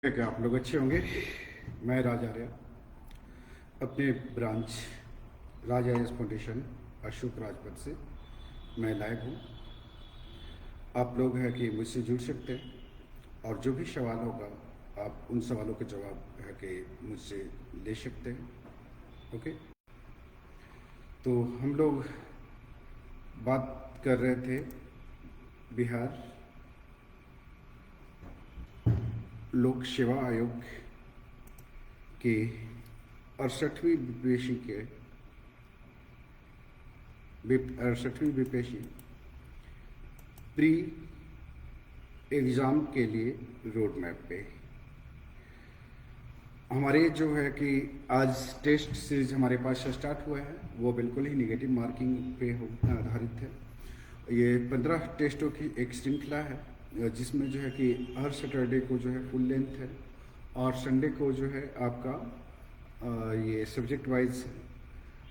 क्या आप लोग अच्छे होंगे। मैं राज आर्या अपने ब्रांच राज आर्या फाउंडेशन अशोक राजपथ से मैं लाइव हूँ। आप लोग हैं कि मुझसे जुड़ सकते हैं और जो भी सवाल होगा आप उन सवालों के जवाब है कि मुझसे ले सकते हैं। ओके, तो हम लोग बात कर रहे थे बिहार लोक सेवा आयोग के 68वीं बीपीएससी के 68वीं बीपीएससी प्री एग्ज़ाम के लिए रोड मैप पे हमारे जो है कि आज टेस्ट सीरीज हमारे पास स्टार्ट हुआ है, वो बिल्कुल ही निगेटिव मार्किंग पे आधारित है। ये 15 टेस्टों की एक श्रृंखला है जिसमें जो है कि हर सैटरडे को जो है फुल लेंथ है और संडे को जो है आपका ये सब्जेक्ट वाइज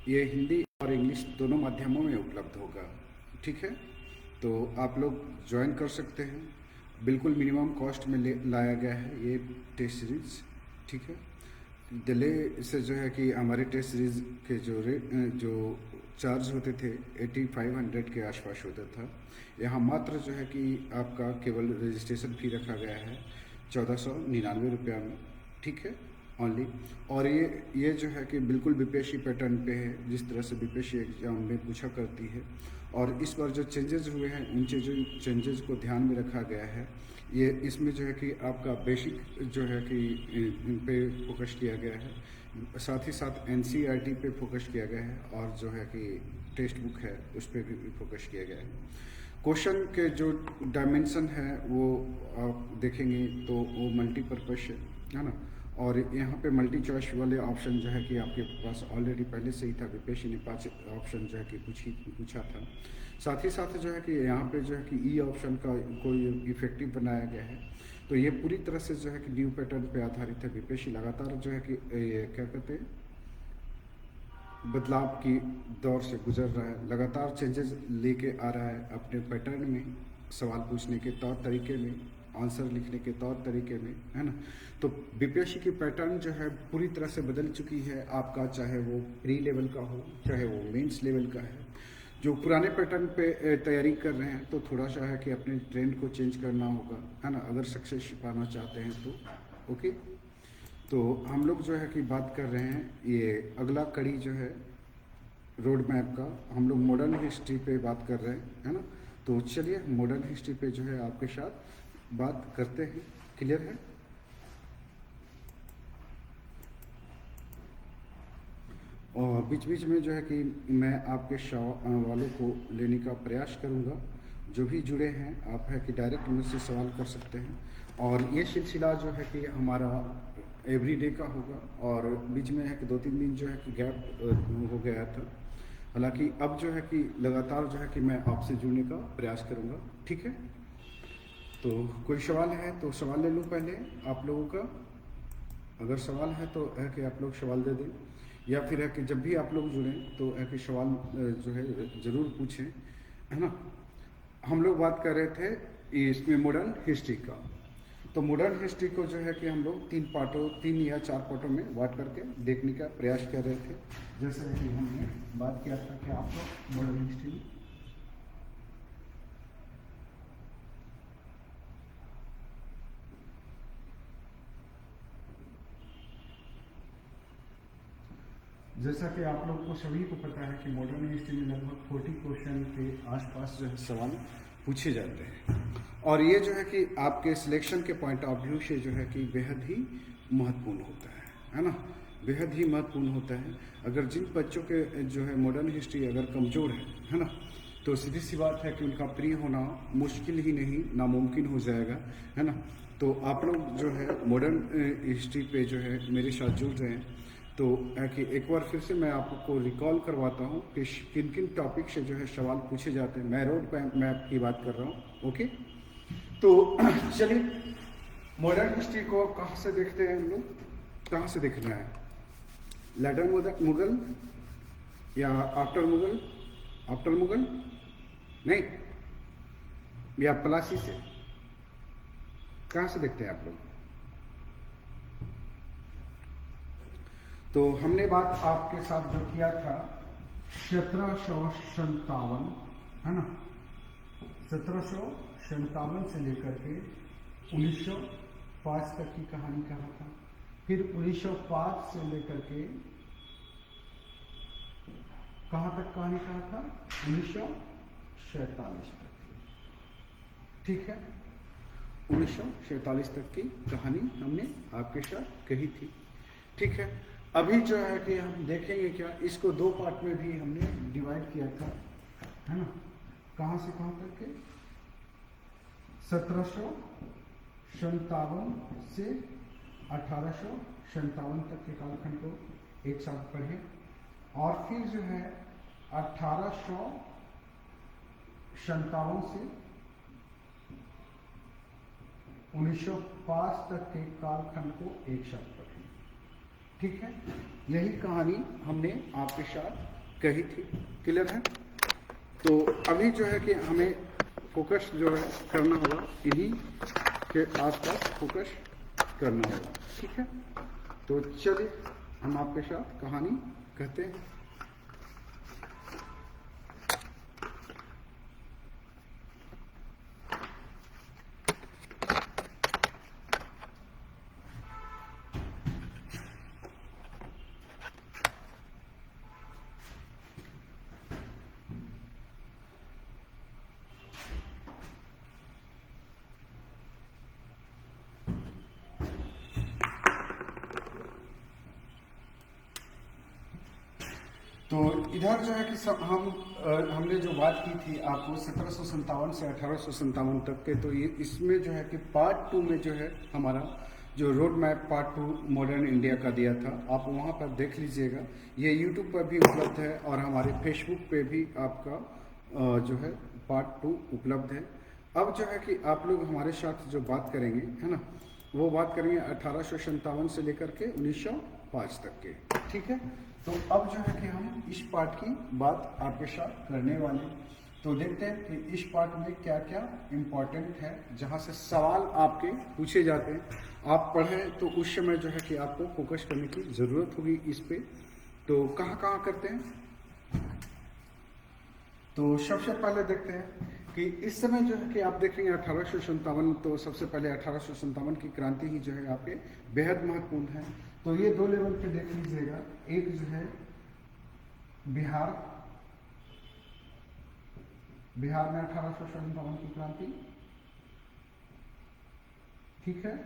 ये हिंदी और इंग्लिश दोनों माध्यमों में उपलब्ध होगा। ठीक है, तो आप लोग ज्वाइन कर सकते हैं। बिल्कुल मिनिमम कॉस्ट में लाया गया है ये टेस्ट सीरीज। ठीक है, दिल्ली से जो है कि हमारे टेस्ट सीरीज के जो चार्ज होते थे 8500 के आसपास होता था, यहाँ मात्र जो है कि आपका केवल रजिस्ट्रेशन फी रखा गया है 1499 रुपया में। ठीक है, ओनली। और ये जो है कि बिल्कुल बीपीएससी पैटर्न पे है, जिस तरह से बीपीएससी एग्जाम में पूछा करती है। और इस बार जो चेंजेस हुए हैं उन चेंजेस को ध्यान में रखा गया है। ये इसमें जो है कि आपका बेसिक जो है कि इन पे फोकस किया गया है, साथ ही साथ एनसीईआरटी पे फोकस किया गया है और जो है कि टेक्स्ट बुक है उस पर भी फोकस किया गया है। क्वेश्चन के जो डायमेंशन है वो आप देखेंगे तो वो मल्टीपर्पज है ना। और यहाँ पे मल्टी चॉइस वाले ऑप्शन जो है कि आपके पास ऑलरेडी पहले से ही था, बीपीएससी ने 5 ऑप्शन जो है कि पूछा था। साथ ही साथ जो है कि यहाँ पे जो है कि ई ऑप्शन का कोई इफेक्टिव बनाया गया है। तो ये पूरी तरह से जो है कि न्यू पैटर्न पे आधारित है। बीपीएससी लगातार जो है कि ये क्या कहते हैं बदलाव की दौर से गुजर रहा है, लगातार चेंजेस लेके आ रहा है अपने पैटर्न में, सवाल पूछने के तौर तरीके में, आंसर लिखने के तौर तरीके में, है ना। तो बीपीएससी की पैटर्न जो है पूरी तरह से बदल चुकी है आपका, चाहे वो प्री लेवल का हो चाहे वो मेंस लेवल का है। जो पुराने पैटर्न पे तैयारी कर रहे हैं तो थोड़ा सा है कि अपने ट्रेंड को चेंज करना होगा, है ना, अगर सक्सेस पाना चाहते हैं तो। ओके, तो हम लोग जो है कि बात कर रहे हैं ये अगला कड़ी जो है रोड मैप का, हम लोग मॉडर्न हिस्ट्री पे बात कर रहे हैं, है ना। तो चलिए मॉडर्न हिस्ट्री पे जो है आपके साथ बात करते हैं। क्लियर है? और बीच बीच में जो है कि मैं आपके सवालों को लेने का प्रयास करूंगा। जो भी जुड़े हैं आप है कि डायरेक्ट मुझसे सवाल कर सकते हैं। और ये सिलसिला जो है कि हमारा एवरीडे का होगा और बीच में है कि 2-3 दिन जो है कि गैप हो गया था। हालांकि अब जो है कि लगातार जो है कि मैं आपसे जुड़ने का प्रयास करूंगा। ठीक है, तो कोई सवाल है तो सवाल ले लूँ पहले आप लोगों का। अगर सवाल है तो है कि आप लोग सवाल दे दें, या फिर है कि जब भी आप लोग जुड़ें तो है कि सवाल जो है ज़रूर पूछें, है ना। हम लोग बात कर रहे थे इसमें मॉडर्न हिस्ट्री का। तो मॉडर्न हिस्ट्री को जो है कि हम लोग 3 या 4 पार्टों में बांट करके देखने का प्रयास कर रहे थे। जैसे कि हमने बात किया था कि आप लोग मॉडर्न हिस्ट्री जैसा कि आप लोग को सभी को पता है कि मॉडर्न हिस्ट्री में लगभग 40 क्वेश्चन के आसपास जो है सवाल पूछे जाते हैं। और ये जो है कि आपके सिलेक्शन के पॉइंट ऑफ व्यू से जो है कि बेहद ही महत्वपूर्ण होता है ना, बेहद ही महत्वपूर्ण होता है। अगर जिन बच्चों के जो है मॉडर्न हिस्ट्री अगर कमज़ोर है ना, तो सीधी सी बात है कि उनका प्री होना मुश्किल ही नहीं नामुमकिन हो जाएगा, है ना। तो आप लोग जो है मॉडर्न हिस्ट्री पे जो है मेरे साथ जुड़ रहे हैं। तो है कि एक बार फिर से मैं आपको रिकॉल करवाता हूँ कि किन किन टॉपिक से जो है सवाल पूछे जाते हैं। मैं रोड मैप की बात कर रहा हूँ। ओके, तो चलिए मॉडर्न हिस्ट्री को कहाँ से देखते हैं हम लोग, कहाँ से देखना है? लेटर मुगल या आफ्टर मुगल? आफ्टर मुगल नहीं, या प्लासी से? कहाँ से देखते हैं आप लोग? तो हमने बात आपके साथ जो किया था 1757, है ना, 1757 से लेकर के 1905 तक की कहानी कहा था। फिर 1905 से लेकर के कहाँ तक कहानी कहा था, 1947 तक। ठीक है, 1947 तक की कहानी हमने आपके साथ कही थी। ठीक है, अभी जो है कि हम देखेंगे क्या, इसको दो पार्ट में भी हमने डिवाइड किया था, है ना, कहाँ से कहाँ तक के, 1757 से 1857 तक के कालखंड को एक साथ पढ़े, और फिर जो है 1857 से 1905 तक के कालखंड को एक साथ पढ़े। ठीक है, यही कहानी हमने आपके साथ कही थी। क्लियर है? तो अभी जो है कि हमें फोकस जो है करना होगा, इन्हीं के आसपास फोकस करना होगा। ठीक है, तो चलिए हम आपके साथ कहानी कहते हैं। तो इधर जो है कि हमने जो बात की थी आपको 1757 से 1857 तक के, तो ये इसमें जो है कि पार्ट 2 में जो है हमारा जो road map part 2 modern India का दिया था, आप वहाँ पर देख लीजिएगा। ये यूट्यूब पर भी उपलब्ध है और हमारे फेसबुक पे भी आपका जो है पार्ट 2 उपलब्ध है। अब जो है कि आप लोग हमारे साथ जो बात करेंगे, है ना, वो बात करेंगे 1857 से लेकर के 1905 तक के। ठीक है, तो अब जो है कि हम इस पार्ट की बात आपके साथ करने वाले हैं। तो देखते हैं कि इस पार्ट में क्या क्या इम्पोर्टेंट है, जहाँ से सवाल आपके पूछे जाते हैं। आप पढ़ें तो उस समय जो है कि आपको फोकस करने की ज़रूरत होगी इस पे। तो कहाँ कहाँ करते हैं, तो सबसे पहले देखते हैं कि इस समय जो है कि आप देखेंगे 1857, तो सबसे पहले 1857 की क्रांति ही जो है आपके बेहद महत्वपूर्ण है। तो ये दो लेवल पे देख लीजिएगा, एक जो है बिहार में 1857 की क्रांति, ठीक है,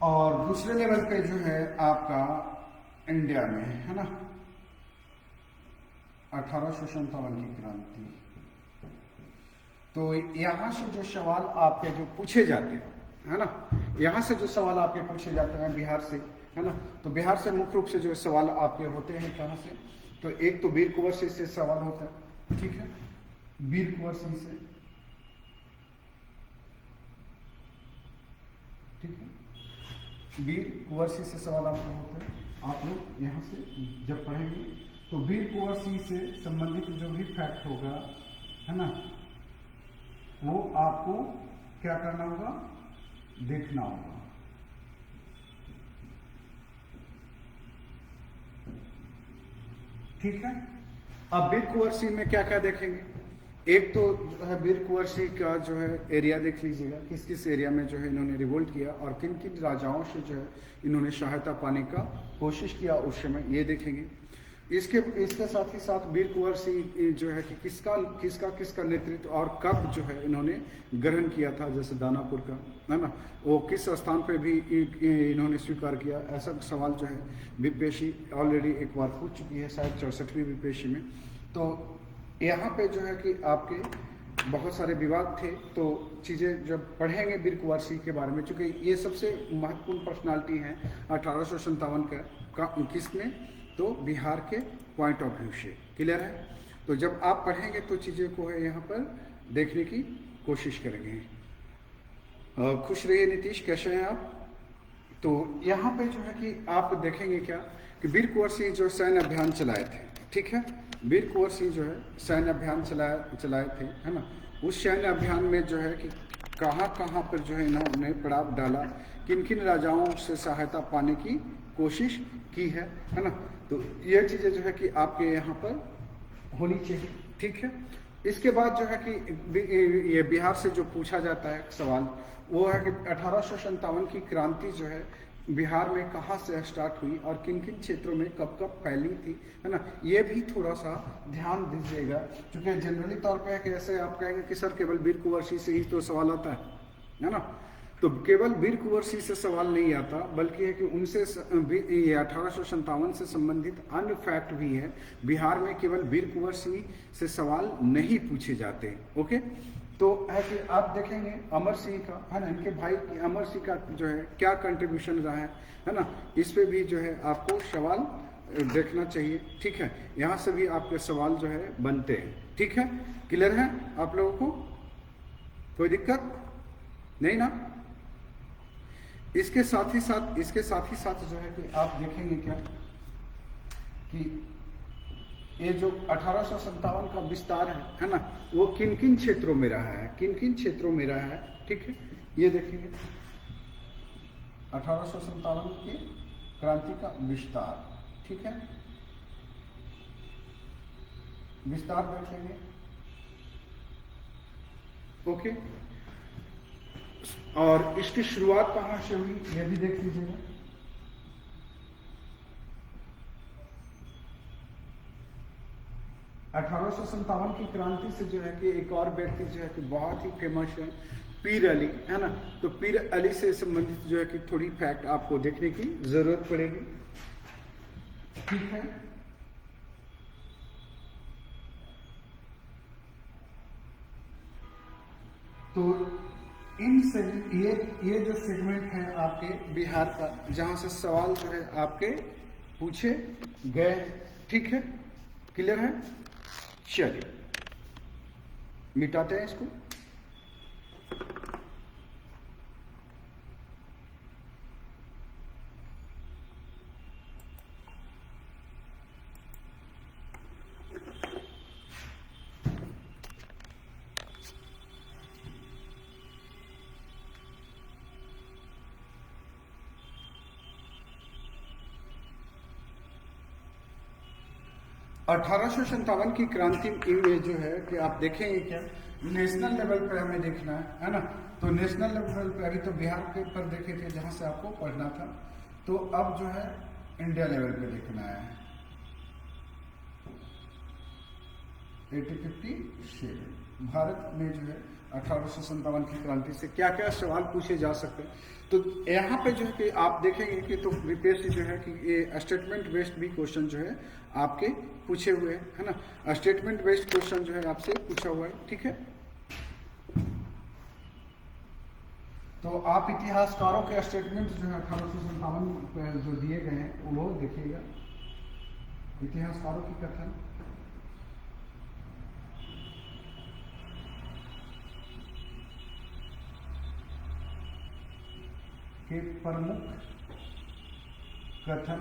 और दूसरे लेवल पे जो है आपका इंडिया में, है ना, 1857 की क्रांति। तो यहाँ से जो सवाल आपके जो पूछे जाते हैं, है ना, यहाँ से जो सवाल आपके पूछे जाते हैं बिहार से, है ना, तो बिहार से मुख्य रूप से जो सवाल आपके होते हैं कहाँ से, तो एक तो वीर कुंवर सिंह से सवाल होता है। ठीक है, वीर कुंवर सिंह से, ठीक है, वीर कुंवर सिंह से सवाल आपको होता है। आप लोग यहाँ से जब पढ़ेंगे तो वीर कुंवर सिंह से संबंधित जो भी फैक्ट होगा, है ना, वो आपको क्या करना होगा, देखना होगा। ठीक है, अब वीर कुंवर सिंह में क्या क्या देखेंगे, एक तो जो है वीर कुंवर सिंह का जो है एरिया देख लीजिएगा, किस किस एरिया में जो है इन्होंने रिवोल्ट किया और किन किन राजाओं से जो है इन्होंने सहायता पाने का कोशिश किया उस समय, ये देखेंगे। इसके साथ ही साथ वीर कुंवर सिंह जो है कि किसका नेतृत्व और कब जो है इन्होंने ग्रहण किया था, जैसे दानापुर का, है ना, वो किस स्थान पे भी इन्होंने स्वीकार किया, ऐसा सवाल जो है विपेशी ऑलरेडी एक बार पूछ चुकी है, शायद 64वीं विपेशी में। तो यहाँ पे जो है कि आपके बहुत सारे विवाद थे, तो चीज़ें जब पढ़ेंगे वीर कुंवर सिंह के बारे में, चूँकि ये सबसे महत्वपूर्ण पर्सनालिटी हैं 1857 का किसमें, तो बिहार के पॉइंट ऑफ व्यू से। क्लियर है? तो जब आप पढ़ेंगे तो चीज़ें को है यहाँ पर देखने की कोशिश करेंगे। खुश रहिए नीतीश, कैसे हैं आप? तो यहाँ पे जो है कि आप देखेंगे क्या कि वीर कुंवर सिंह जो सैन्य अभियान चलाए थे, ठीक है, वीर कुंवर सिंह जो है सैन्य अभियान चलाए थे, है ना, उस सैन्य अभियान में जो है कि कहाँ कहाँ पर जो है इन्होंने पड़ाव डाला, किन किन राजाओं से सहायता पाने की कोशिश की है ना। तो ये चीज़ें जो है कि आपके यहाँ पर होनी चाहिए, ठीक है। इसके बाद जो है कि ये बिहार से जो पूछा जाता है सवाल, वो है कि 1857 की क्रांति जो है बिहार में कहाँ से स्टार्ट हुई और किन किन क्षेत्रों में कब कब फैली थी, है ना। ये भी थोड़ा सा ध्यान दीजिएगा, क्योंकि जनरली तौर पे कैसे आप कहेंगे कि सर केवल वीर कुंवर सिंह से ही तो सवाल आता है ना। तो केवल वीर कुंवर सिंह से सवाल नहीं आता, बल्कि है कि उनसे ये 1857 से संबंधित अन्य फैक्ट भी है। बिहार में केवल वीर कुंवर सिंह से सवाल नहीं पूछे जाते, ओके। तो है कि आप देखेंगे अमर सिंह का, है ना, इनके भाई अमर सिंह का जो है क्या कंट्रीब्यूशन रहा है ना, इस पे भी जो है आपको सवाल देखना चाहिए, ठीक है। यहाँ से भी आपके सवाल जो है बनते हैं, ठीक है। क्लियर है आप लोगों को, कोई दिक्कत नहीं ना। इसके साथ ही साथ जो है कि आप देखेंगे क्या कि ये जो 1857 का विस्तार है ना, वो किन किन क्षेत्रों में रहा है, किन किन क्षेत्रों में रहा है, ठीक है। ये देखेंगे 1857 की क्रांति का विस्तार, ठीक है, विस्तार देखेंगे, ओके। और इसकी शुरुआत कहाँ से हुई ये भी देख लीजिएगा। 1857 की क्रांति से जो है कि एक और व्यक्ति जो है कि बहुत ही फेमस है, पीर अली, है ना। तो पीर अली से संबंधित जो है कि थोड़ी फैक्ट आपको देखने की जरूरत पड़ेगी, ठीक है। तो इन से ये जो सेगमेंट है आपके बिहार का, जहां से सवाल जो है आपके पूछे गए, ठीक है। क्लियर है, चलिए मिटाते हैं इसको। अठारह की क्रांति में जो है कि आप देखेंगे क्या, नेशनल लेवल पर हमें देखना है ना। तो नेशनल लेवल पर अभी तो बिहार के पर देखे थे जहां से आपको पढ़ना था, तो अब जो है इंडिया लेवल पे देखना है। 1857 भारत में जो है 1857 की क्रांति से क्या क्या सवाल पूछे जा सकते हैं। तो यहाँ पे जो है कि आप देखेंगे कि तो बीपीएससी जो है कि ये स्टेटमेंट बेस्ड भी क्वेश्चन जो है आपके पूछे हुए हैं, है ना। स्टेटमेंट बेस्ड क्वेश्चन जो है आपसे पूछा हुआ है, ठीक है। तो आप इतिहासकारों के स्टेटमेंट जो है 1857 जो दिए गए हैं वो देखिएगा, इतिहासकारों की कथन के प्रमुख कथन।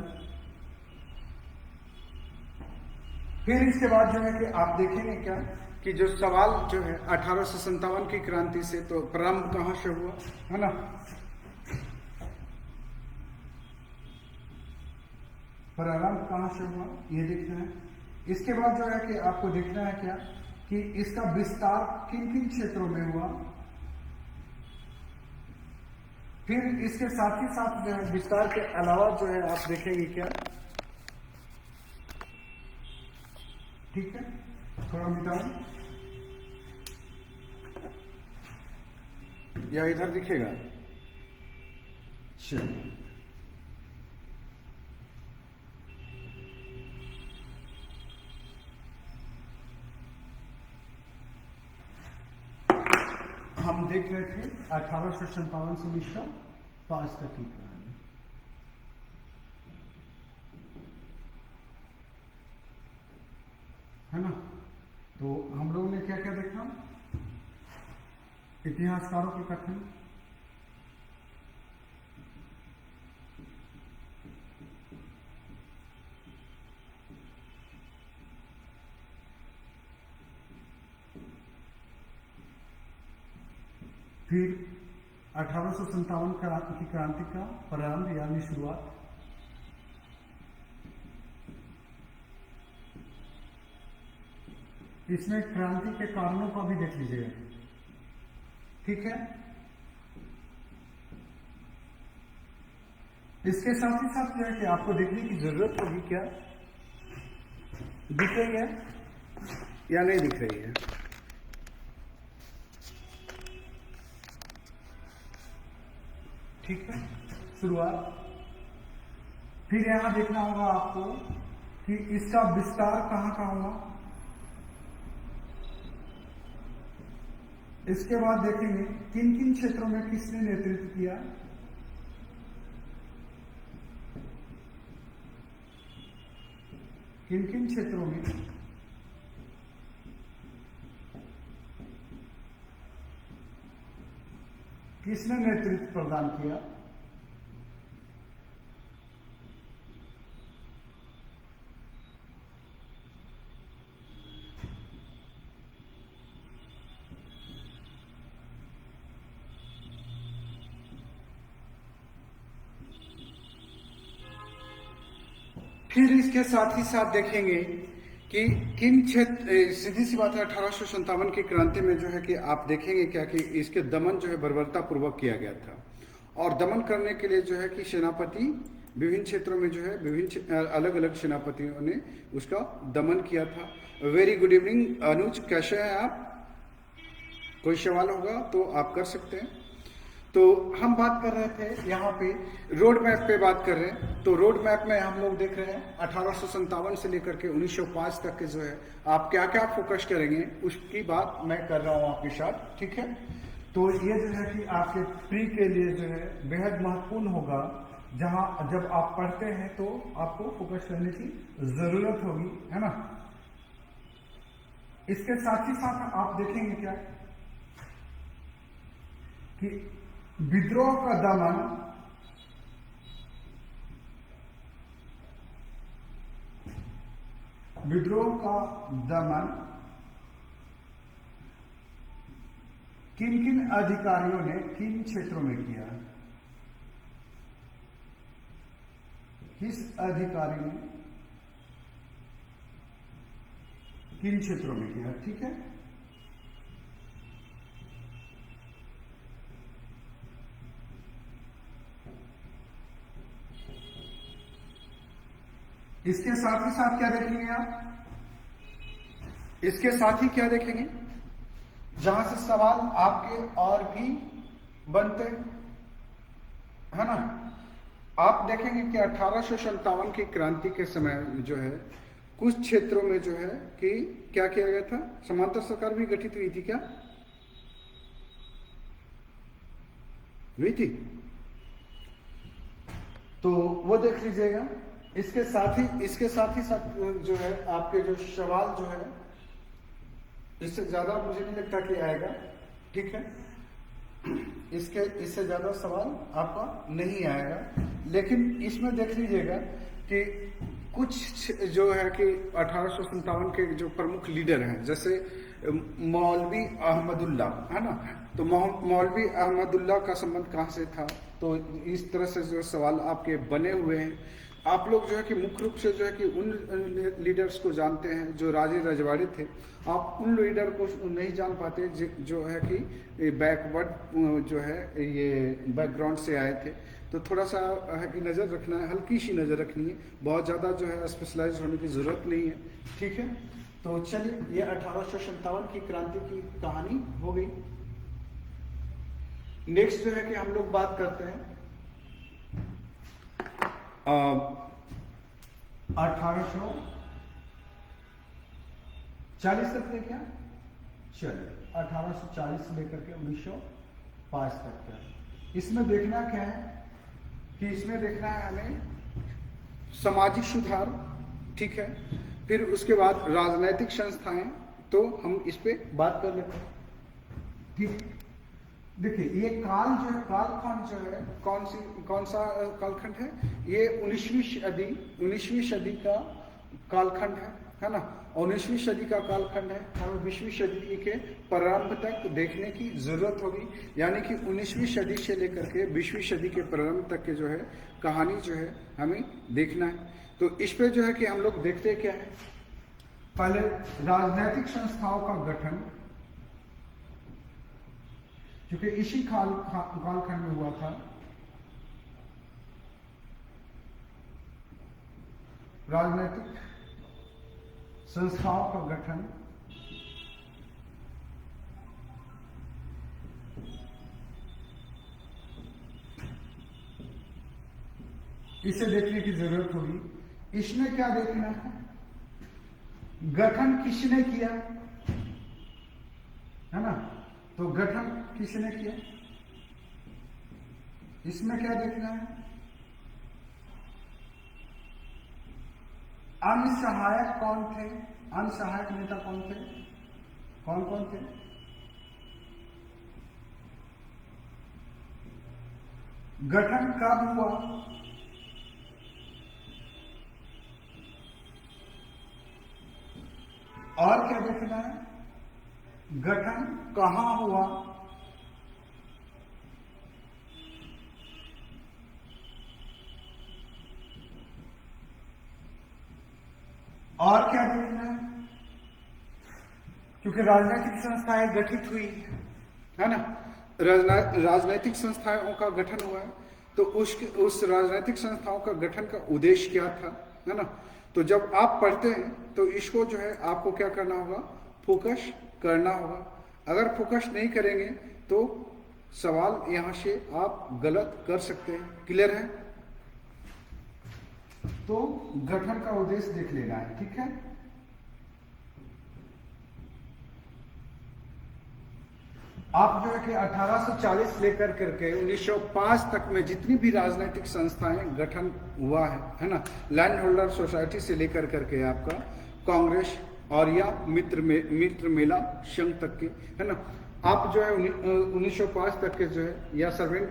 फिर इसके बाद जो है कि आप देखेंगे क्या कि जो सवाल जो है 1857 की क्रांति से तो प्रारंभ कहां से हुआ, है ना। प्रारंभ कहां से हुआ ये देखना है। इसके बाद जो है कि आपको देखना है क्या कि इसका विस्तार किन किन क्षेत्रों में हुआ। फिर इसके साथ ही साथ जो है विस्तार के अलावा जो है आप देखेंगे क्या, ठीक है। थोड़ा मिटाओ या इधर दिखेगा, चलिए हम देख रहे थे 1857 से 1905 तक की कहानी, है ना। तो हम लोगों ने क्या क्या देखा, इतिहासकारों के कथन, फिर 1857 की क्रांति का प्रारंभ यानी शुरुआत, इसमें क्रांति के कारणों का भी देख लीजिएगा, ठीक है। इसके साथ ही साथ जो है कि आपको देखने की जरूरत होगी, क्या दिख रही है या नहीं दिख रही है? ठीक है, शुरुआत। फिर यहां देखना होगा आपको कि इसका विस्तार कहां कहां हुआ। इसके बाद देखेंगे किन किन क्षेत्रों में किसने नेतृत्व किया, किन किन क्षेत्रों में किसने नेतृत्व प्रदान किया। फिर इसके साथ ही साथ देखेंगे कि किन क्षेत्र, सीधी सी बात है 1857 की क्रांति में जो है कि आप देखेंगे क्या कि इसके दमन जो है बर्बरता पूर्वक किया गया था, और दमन करने के लिए जो है कि सेनापति विभिन्न क्षेत्रों में जो है विभिन्न अलग अलग सेनापतियों ने उसका दमन किया था। वेरी गुड इवनिंग अनुज, कैसे हैं आप? कोई सवाल होगा तो आप कर सकते हैं। तो हम बात कर रहे थे यहाँ पे रोड मैप पे बात कर रहे हैं। तो रोड मैप में हम लोग देख रहे हैं 1857 से लेकर के 1905 तक के जो है आप क्या क्या फोकस करेंगे उसकी बात मैं कर रहा हूँ आपके साथ, ठीक है। तो ये जो है कि आपके प्री के लिए जो है बेहद महत्वपूर्ण होगा, जहां जब आप पढ़ते हैं तो आपको फोकस करने की जरूरत होगी, है ना। इसके साथ ही साथ आप देखेंगे क्या कि विद्रोह का दमन किन किन अधिकारियों ने किन क्षेत्रों में किया, किस अधिकारी ने किन क्षेत्रों में किया, ठीक है। इसके साथ ही साथ क्या देखेंगे आप, इसके साथ ही क्या देखेंगे, जहां से सवाल आपके और भी बनते है ना। आप देखेंगे कि 1857 की क्रांति के समय जो है कुछ क्षेत्रों में जो है कि क्या किया गया था, समांतर सरकार भी गठित हुई थी, क्या हुई थी? तो वो देख लीजिएगा। इसके साथ ही जो है आपके जो सवाल जो है इससे ज्यादा मुझे नहीं लगता कि आएगा, ठीक है। इससे ज्यादा सवाल आपका नहीं आएगा, लेकिन इसमें देख लीजिएगा कि कुछ जो है कि 1857 के जो प्रमुख लीडर हैं, जैसे मौलवी अहमदुल्ला, है ना। तो मौलवी अहमदुल्ला का संबंध कहाँ से था, तो इस तरह से जो सवाल आपके बने हुए हैं। आप लोग जो है कि मुख्य रूप से जो है कि उन लीडर्स को जानते हैं जो राजे रजवाड़े थे। आप उन लीडर को नहीं जान पाते जो है कि बैकवर्ड जो है ये बैकग्राउंड से आए थे। तो थोड़ा सा है कि नज़र रखना है, हल्की सी नज़र रखनी है, बहुत ज़्यादा जो है स्पेशलाइज होने की ज़रूरत नहीं है, ठीक है। तो चलिए, ये 1857 की क्रांति की कहानी हो गई। नेक्स्ट जो है कि हम लोग बात करते हैं 1840 तक है क्या, चलिए 1840 से लेकर के 1905 तक का। इसमें देखना क्या है कि इसमें देखना है हमें सामाजिक सुधार, ठीक है। फिर उसके बाद राजनैतिक संस्थाएं, तो हम इस पे बात कर लेते हैं, ठीक। देखिए ये काल जो है, कालखंड जो है, कौन सा कालखंड है ये? 19वीं सदी का कालखंड है ना, 19वीं सदी का कालखंड है, हमें 20वीं सदी के प्रारंभ तक देखने की जरूरत होगी। यानी कि 19वीं सदी से लेकर के 20वीं सदी के प्रारंभ तक के जो है कहानी जो है हमें देखना है। तो इस पे जो है कि हम लोग देखते क्या है, पहले राजनीतिक संस्थाओं का गठन, क्योंकि इसी कालखंड में हुआ था। राजनीतिक संस्थाओं का गठन, इसे देखने की जरूरत होगी। इसमें क्या देखना है, गठन किसने किया, है ना, तो गठन किसने किया, इसमें क्या देखना है, अन्य सहायक कौन थे, अन्य सहायक नेता कौन थे, कौन कौन थे, गठन कब हुआ, और क्या देखना है, गठन कहां हुआ, और क्या देखना है, क्योंकि राजनीतिक संस्थाएं गठित हुई है ना, राजनीतिक संस्थाओं का गठन हुआ है, तो उस राजनीतिक संस्थाओं का गठन का उद्देश्य क्या था, है ना। तो जब आप पढ़ते हैं तो इसको जो है आपको क्या करना होगा, फोकस करना होगा। अगर फोकस नहीं करेंगे तो सवाल यहां से आप गलत कर सकते हैं। क्लियर है? तो गठन का उद्देश्य देख लेना है, ठीक है। आप जो है कि 1840 लेकर करके 1905 तक में जितनी भी राजनीतिक संस्थाएं गठन हुआ है ना, लैंड होल्डर सोसाइटी से लेकर करके आपका कांग्रेस और या मित्र मेला संघ तक के, है ना, आप जो है 1905 तक के जो है या सर्वेंट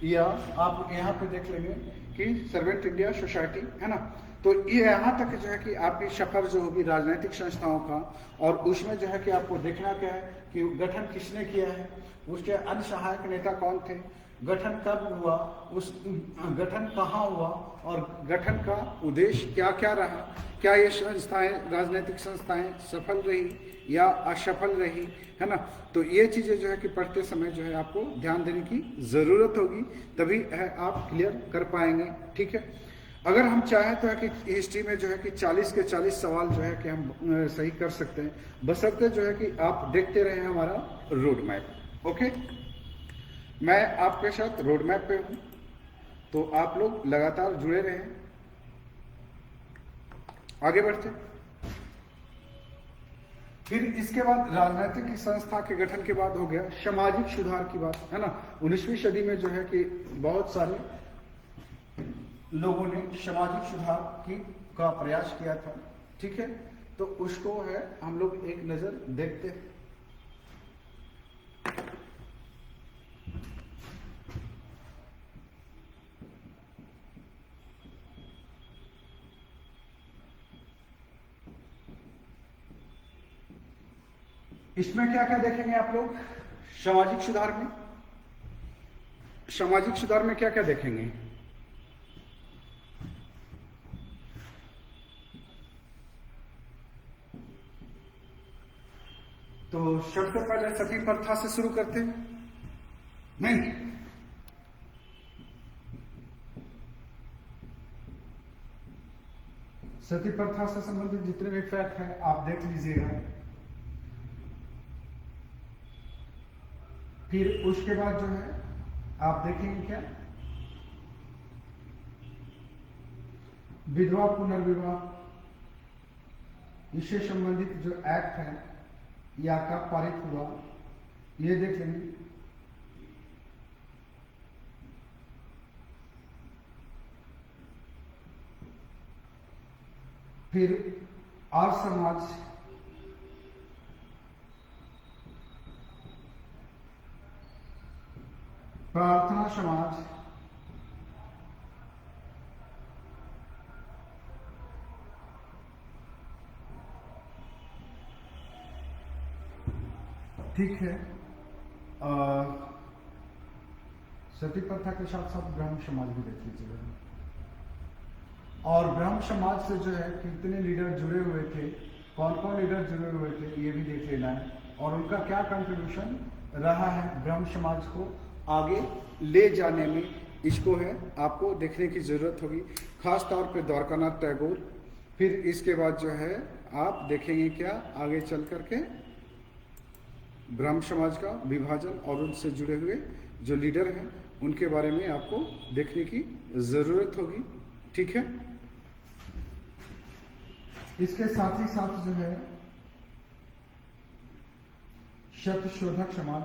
या आप यहाँ पे देख लेंगे कि सर्वेंट इंडिया सोसाइटी, है ना, तो ये यहाँ तक जो है कि आपकी सफर जो होगी राजनीतिक संस्थाओं का, और उसमें जो है कि आपको देखना क्या है कि गठन किसने किया है, उसके अन्य सहायक नेता कौन थे, गठन कब हुआ, उस गठन कहाँ हुआ, और गठन का उद्देश्य क्या क्या रहा, क्या ये संस्थाएं राजनीतिक संस्थाएं सफल रही या असफल रही, है ना। तो ये चीजें जो है कि पढ़ते समय जो है आपको ध्यान देने की जरूरत होगी, तभी आप क्लियर कर पाएंगे, ठीक है। अगर हम चाहें तो है कि हिस्ट्री में जो है कि 40 के 40 सवाल जो है कि हम सही कर सकते हैं, बशर्ते जो है कि आप देखते रहे हमारा रोड मैप। ओके, मैं आपके साथ रोड मैप पे हूं, तो आप लोग लगातार जुड़े रहें। आगे बढ़ते, फिर इसके बाद राजनीतिक संस्था के गठन के बाद हो गया सामाजिक सुधार की बात, है ना। 19वीं सदी में जो है कि बहुत सारे लोगों ने सामाजिक सुधार का प्रयास किया था, ठीक है। तो उसको है हम लोग एक नजर देखते हैं। इसमें क्या क्या देखेंगे आप लोग, सामाजिक सुधार में, सामाजिक सुधार में क्या क्या देखेंगे, तो सबसे पहले सती प्रथा से शुरू करते हैं। नहीं, सती प्रथा से संबंधित जितने भी फैक्ट हैं आप देख लीजिएगा। फिर उसके बाद जो है आप देखेंगे क्या, विधवा पुनर्विवाह, इससे संबंधित जो एक्ट है या कब पारित हुआ, ये देख लेंगे। फिर आर्य समाज, प्रार्थना समाज, ठीक है। सती प्रथा के साथ साथ ब्राह्मण समाज भी देख लीजिएगा, और ब्राह्मण समाज से जो है कितने लीडर जुड़े हुए थे, कौन कौन लीडर जुड़े हुए थे, ये भी देख लेना है, और उनका क्या कंट्रीब्यूशन रहा है ब्राह्मण समाज को आगे ले जाने में, इसको है आपको देखने की जरूरत होगी, खास तौर पे द्वारकानाथ टैगोर। फिर इसके बाद जो है आप देखेंगे क्या आगे चल करके ब्राह्मण समाज का विभाजन और उनसे जुड़े हुए जो लीडर हैं उनके बारे में आपको देखने की जरूरत होगी। ठीक है, इसके साथ ही साथ जो है सत्यशोधक समाज,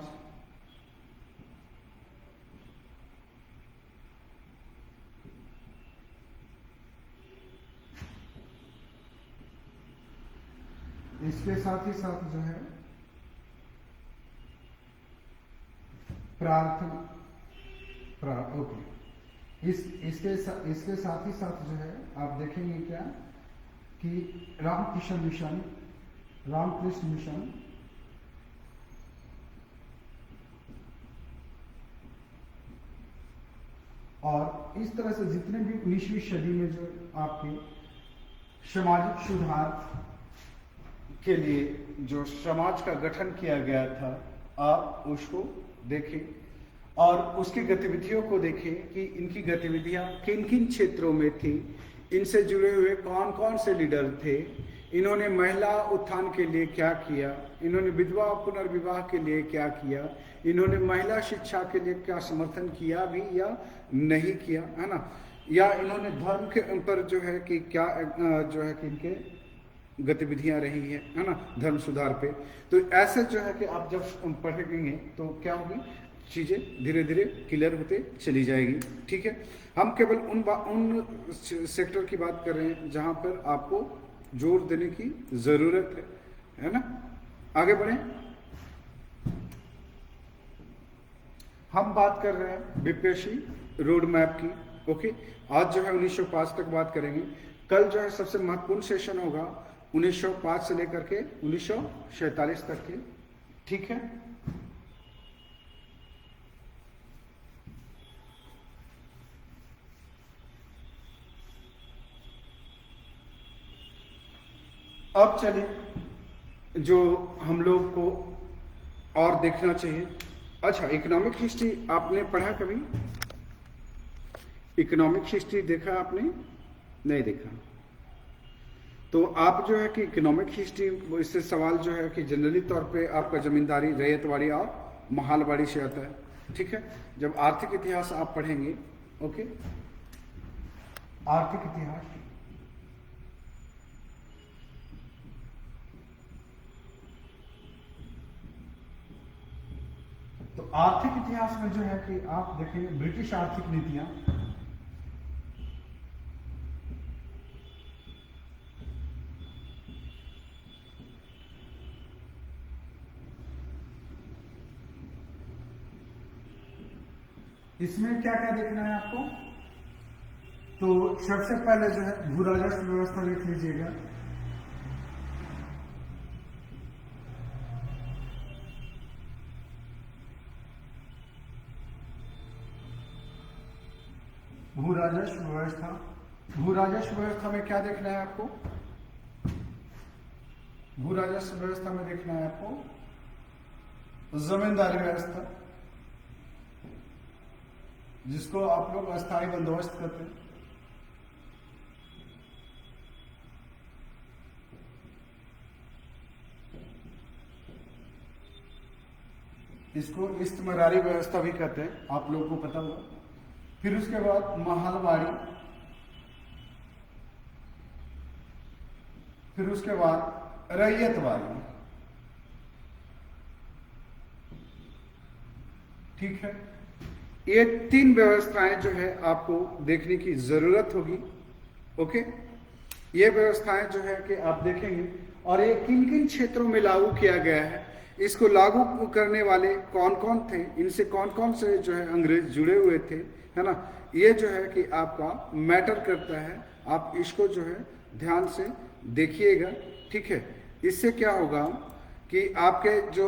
इसके साथ ही साथ जो है ओके, इसके साथ ही साथ जो है आप देखेंगे क्या कि रामकृष्ण मिशन, रामकृष्ण मिशन, और इस तरह से जितने भी 19वीं सदी में जो आपके सामाजिक सुधार के लिए जो समाज का गठन किया गया था, आप उसको देखें और उसकी गतिविधियों को देखें कि इनकी गतिविधियां किन किन क्षेत्रों में थी, इनसे जुड़े हुए कौन कौन से लीडर थे, इन्होंने महिला उत्थान के लिए क्या किया, इन्होंने विधवा पुनर्विवाह के लिए क्या किया, इन्होंने महिला शिक्षा के लिए क्या समर्थन किया भी या नहीं किया, है ना, या इन्होंने धर्म के पर जो है कि क्या जो है कि इनके गतिविधियां रही है ना, धर्म सुधार पे। तो ऐसे जो है कि आप जब पढ़ेंगे तो क्या होगी, चीजें धीरे धीरे क्लियर होते चली जाएगी। ठीक है, हम केवल उन सेक्टर की बात कर रहे हैं जहां पर आपको जोर देने की जरूरत है ना। आगे बढ़े, हम बात कर रहे हैं बीपीएससी रोड मैप की। ओके, आज जो है 1905 तक बात करेंगे, कल जो है सबसे महत्वपूर्ण सेशन होगा 1905 से लेकर के 1947 तक के। ठीक है, अब चलिए जो हम लोग को और देखना चाहिए। अच्छा, इकोनॉमिक हिस्ट्री आपने पढ़ा कभी? इकोनॉमिक हिस्ट्री देखा आपने? नहीं देखा तो आप जो है कि इकोनॉमिक हिस्ट्री, इससे सवाल जो है कि जनरली तौर पे आपका जमींदारी, रैयतवाड़ी और महालवाड़ी से आता है। ठीक है, जब आर्थिक इतिहास आप पढ़ेंगे, ओके, आर्थिक इतिहास, तो आर्थिक इतिहास में जो है कि आप देखेंगे ब्रिटिश आर्थिक नीतियां, इसमें क्या क्या देखना है आपको? तो सबसे पहले जो है भू राजस्व व्यवस्था देख लीजिएगा। भू राजस्व व्यवस्था, भू राजस्व व्यवस्था में क्या देखना है आपको? भू राजस्व व्यवस्था में देखना है आपको जमींदारी व्यवस्था, जिसको आप लोग अस्थायी बंदोबस्त करते हैं। इसको इस्तेमारी व्यवस्था भी कहते हैं, आप लोगों को पता होगा। फिर उसके बाद महालवाड़ी, फिर उसके बाद रैयतवाड़ी। ठीक है, ये तीन व्यवस्थाएं जो है आपको देखने की जरूरत होगी। ओके, ये व्यवस्थाएं जो है कि आप देखेंगे और ये किन किन क्षेत्रों में लागू किया गया है, इसको लागू करने वाले कौन कौन थे, इनसे कौन कौन से जो है अंग्रेज जुड़े हुए थे, है ना, ये जो है कि आपका मैटर करता है। आप इसको जो है ध्यान से देखिएगा। ठीक है, इससे क्या होगा कि आपके जो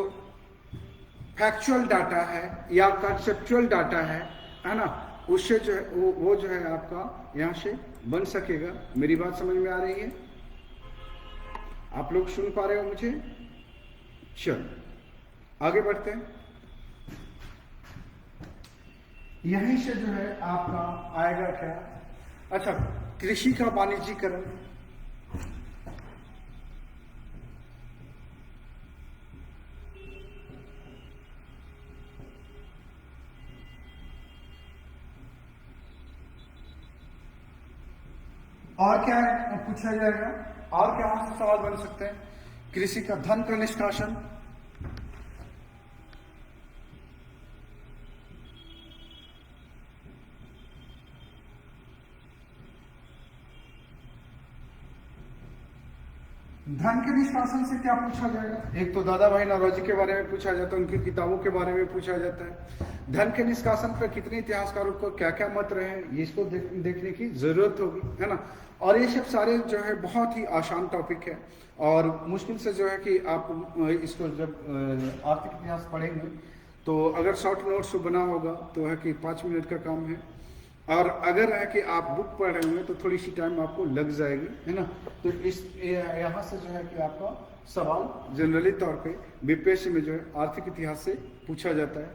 फैक्चुअल डाटा है या कंसेप्चुअल डाटा है ना, उससे जो है वो जो है आपका यहाँ से बन सकेगा। मेरी बात समझ में आ रही है? आप लोग सुन पा रहे हो मुझे? चलो आगे बढ़ते हैं। यहीं से जो है आपका आएगा क्या? अच्छा, कृषि का वाणिज्यीकरण। और क्या पूछा जाएगा? और क्या वहां से सवाल बन सकते हैं? कृषि का धन का निष्कासन, धन के निष्कासन से क्या पूछा जाएगा? एक तो दादा भाई नौरोजी के बारे में पूछा जाता है, उनकी किताबों के बारे में पूछा जाता है। धन के निष्कासन पर कितने इतिहासकारों को क्या क्या मत रहे हैं, ये इसको देखने की जरूरत होगी, है ना। और ये सब सारे जो है बहुत ही आसान टॉपिक है, और मुश्किल से जो है कि आप इसको जब आर्थिक इतिहास पढ़ेंगे तो अगर शॉर्ट नोट्स बना होगा तो है कि 5 मिनट का काम है, और अगर है कि आप बुक पढ़ रहे होंगे तो थोड़ी सी टाइम आपको लग जाएगी, है ना। तो इस यहाँ से जो है कि आपका सवाल जनरली तौर पे बीपीएससी में जो है आर्थिक इतिहास से पूछा जाता है।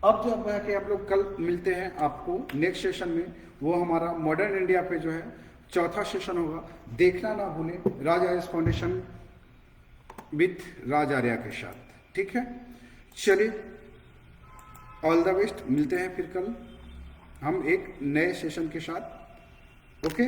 अब जो है कि आप लोग कल मिलते हैं आपको नेक्स्ट सेशन में, वो हमारा मॉडर्न इंडिया पे जो है चौथा सेशन होगा। देखना ना भूलें, राज आर्य फाउंडेशन विथ राज आर्या के साथ, ठीक है। चलिए, ऑल द बेस्ट, मिलते हैं फिर कल हम एक नए सेशन के साथ। ओके।